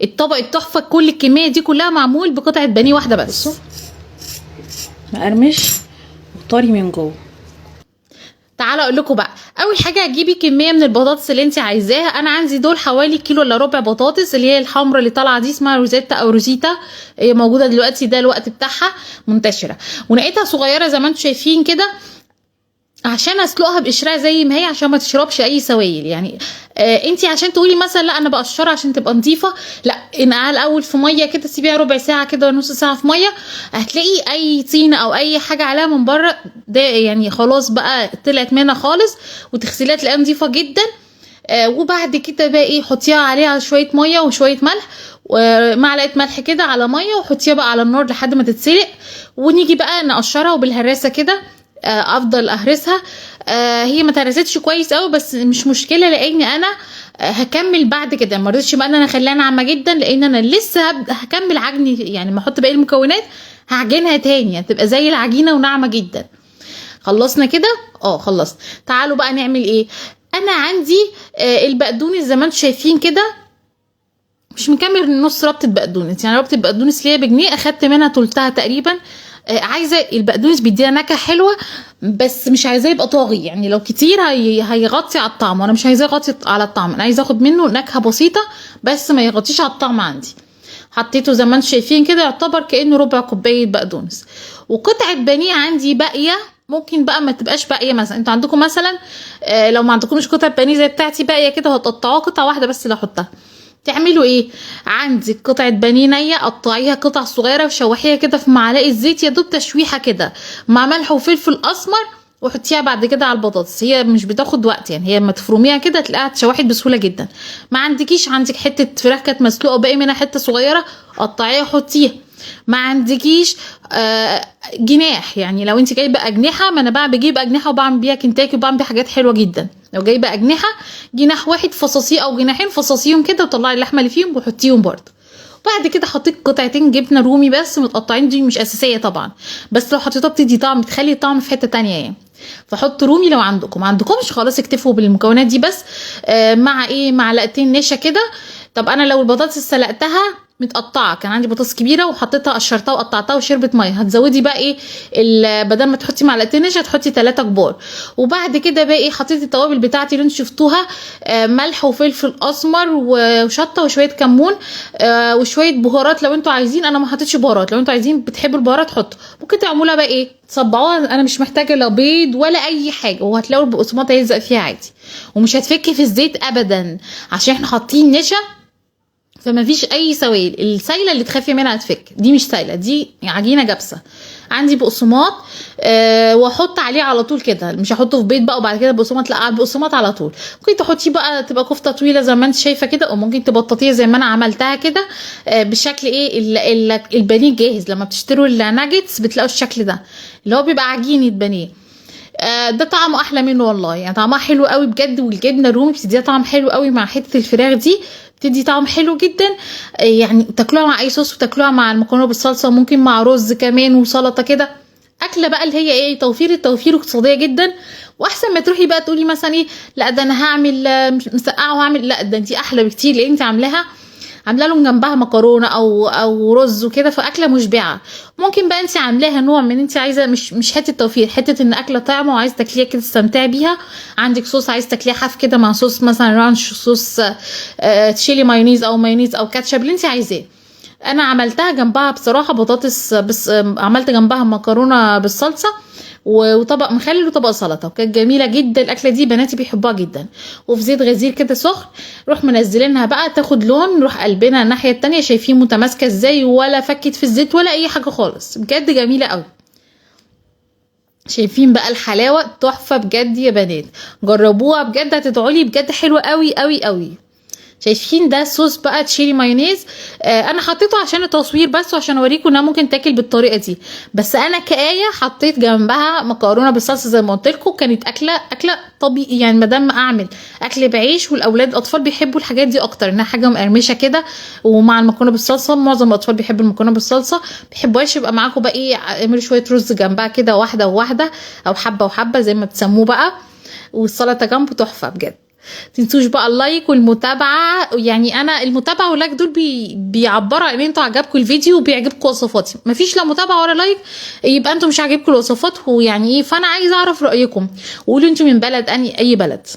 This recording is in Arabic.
الطبق التحفه كل الكميه دي كلها معمول بقطعه بانيه واحده بس. مقرمش وطري من جوه. تعالى اقول لكم بقى، اول حاجه هتجيبي كميه من البطاطس اللي انت عايزاها. انا عندي دول حوالي كيلو الا ربع بطاطس، اللي هي الحمراء اللي طالعه دي اسمها روزيتا او روزيتا، هي موجوده دلوقتي، ده الوقت بتاعها منتشره، ونقيتها صغيره زي ما انتم شايفين كده عشان اسلقها بقشرها زي ما هي عشان ما تشربش اي سوائل. يعني انتي عشان تقولي مثلا لا انا بقشرها عشان تبقى نظيفه، لا، انقعها الاول في ميه كده، سيبيها ربع ساعه كده، نص ساعه في ميه، هتلاقي اي طينه او اي حاجه عليها من بره ده يعني خلاص بقى طلعت منها خالص، وتغسليها تلاقيها نظيفه جدا. وبعد كده بقى ايه، حطيها عليها شويه ميه وشويه ملح ومعلقه ملح كده على ميه، وحطيها بقى على النار لحد ما تتسلق، ونيجي بقى نقشرها وبالهراسه كده افضل اهرسها. هي ما تهرستش كويس قوي بس مش مشكله، لاني انا هكمل بعد كده، ما رضيتش بقى ان انا اخليها ناعمه جدا، لان انا لسه هكمل عجن، يعني ما احط باقي المكونات هعجنها تاني هتبقى زي العجينه وناعمه جدا. خلصنا كده؟ خلصت. تعالوا بقى نعمل ايه. انا عندي البقدونس زي ما انتم شايفين كده، مش مكمل نص ربطه بقدونس، يعني ربطه بقدونس اللي هي بجنيه اخدت منها تلتها تقريبا. عايزه البقدونس بيديها نكهه حلوه بس مش عايزاه يبقى طاغي، يعني لو كتير هيغطي على الطعم، وانا مش عايزاه يغطي على الطعم، انا عايزه اخد منه نكهه بسيطه بس ما يغطيش على الطعم عندي. حطيته زي ما انتم شايفين كده، يعتبر كانه ربع كوبايه بقدونس. وقطعه بانيه عندي باقيه، ممكن بقى ما تبقاش باقيه، مثلا انتوا عندكم مثلا لو ما عندكمش قطعه بانيه زي بتاعتي باقيه كده، هتقطعوها قطعه واحده بس اللي احطها. تعملوا ايه؟ عندك قطعه بانيه نيه، قطعيها قطع صغيره وشوحيها كده في معلقه زيت، يا دوب تشويحه كده مع ملح وفلفل اسمر، وحطيها بعد كده على البطاطس. هي مش بتاخد وقت، يعني هي لما تفرميها كده تلاقيها اتشوحت بسهوله جدا. ما عندكيش، عندك حته فراخ كانت مسلوقه وباقي منها حته صغيره، قطعيها وحطيها. ما عندكيش جناح، يعني لو انت جايبه اجنحه، ما انا بقى بجيب اجنحه وبعمل بيها كنتاكي وبعمل بيها حاجات حلوه جدا. لو جايبه اجنحه، جناح واحد فصصيه او جناحين فصصيهم كده، وطلعي اللحمه اللي فيهم وحطيهم برده. بعد كده حطيت قطعتين جبنه رومي بس متقطعين، دي مش اساسيه طبعا، بس لو حطيتها بتدي طعم، بتخلي الطعم في حته تانية يعني. فحط رومي لو عندكم، ما عندكمش خلاص اكتفوا بالمكونات دي بس. مع ايه، معلقتين نشا كده. طب انا لو البطاطس سلقتها متقطعه، كان عندي بطاطس كبيره وحطيتها قشرتها وقطعتها وشربت ميه، هتزودي بقى ايه، بدل ما تحطي معلقتين نشا تحطي 3 كبار. وبعد كده بقى ايه، حطيت التوابل بتاعتي اللي انتوا شفتوها، ملح وفلفل اسمر وشطه وشويه كمون، وشويه بهارات لو انتوا عايزين. انا ما حطيتش بهارات، لو انتوا عايزين بتحبوا البهارات حطوا. ممكن تعملوها بقى ايه، تصبعوها، انا مش محتاجه لا بيض ولا اي حاجه، وهتلاقوا البقسماط هيلزق فيها عادي، ومش هتفك في الزيت ابدا عشان احنا حاطين نشا، فما فيش اي سوائل. السايله اللي تخافي منها هتفك، دي مش سايله، دي عجينه جابسه. عندي بقسماط واحط عليه على طول كده، مش هحطه في بيض بقى وبعد كده بقسماط، لا، على البقسماط على طول. ممكن تحطيه بقى تبقى كفته طويله زي ما انت شايفه كده، او ممكن تبططيه زي ما انا عملتها كده بالشكل ايه البانيه جاهز. لما بتشتروا الناجتس بتلاقوا الشكل ده اللي هو بيبقى عجينه بانيه. ده طعمه احلى منه والله، يعني طعمها حلو قوي بجد، والجبنه الرومي بتديها طعم حلو قوي مع حته الفراخ دي، بتدي طعم حلو جدا. يعني تاكلوها مع اي صوص، وتاكلوها مع المكرونه بالصلصه، ممكن مع رز كمان وسلطه كده. اكله بقى اللي هي ايه، توفير اقتصاديه جدا. واحسن ما تروحي بقى تقولي مثلا ايه، لا ده انا هعمل مسقعه وهعمل، لا ده انت احلى بكتير، لان انت عامله لهم جنبها مكرونه او رز وكده، فاكله مشبعه. ممكن بقى انت عاملاها نوع من انت عايزه، مش حته توفير، حته ان اكله طعمه وعايزه تاكليها كده تستمتعي بيها. عندك صوص عايزه تاكليها حاف كده مع صوص مثلا رانش، صوص تشيلي مايونيز او كاتشب اللي انت عايزاه. انا عملتها جنبها بصراحه بطاطس، بس عملت جنبها مكرونه بالصلصه وطبق مخلل وطبق سلطه، وكانت جميله جدا. الاكله دي بناتي بيحبوها جدا، وفي زيت غزير كده سخن، نروح منزلينها بقى تاخد لون، نروح قلبينها الناحيه التانية. شايفين متماسكه ازاي، ولا فكت في الزيت ولا اي حاجه خالص، بجد جميله قوي. شايفين بقى الحلاوه، تحفه بجد يا بنات، جربوها بجد هتدعولي، بجد حلوه قوي قوي قوي. شايفين ده صوص بقى تشيلي مايونيز، انا حطيته عشان التصوير بس، وعشان اوريكم انها ممكن تاكل بالطريقه دي، بس انا كآية حطيت جنبها مكرونه بالصلصه زي ما قلت لكم. كانت اكله طبيعي، يعني ما دام اعمل اكل بعيش، والاولاد الاطفال بيحبوا الحاجات دي اكتر، انها حاجه مقرمشه كده، ومع المكرونه بالصلصه معظم الاطفال بيحبوا المكرونه بالصلصه، بيحبوهاش يبقى معاكم بقى ايه، اعملوا شويه رز جنبها كده، واحده وواحده او حبه وحبه زي ما بتسموه بقى، والسلطه جنبه تحفه بجد. تنسوش بقى اللايك والمتابعه، يعني انا المتابعه واللايك دول بيعبروا ان انتوا عجبكم الفيديو وبيعجبكم وصفاتي. مفيش لا متابعه ولا لايك يبقى انتوا مش عاجبكم الوصفات، ويعني ايه. فانا عايزه اعرف رايكم، وقولوا انتوا من بلد اي بلد.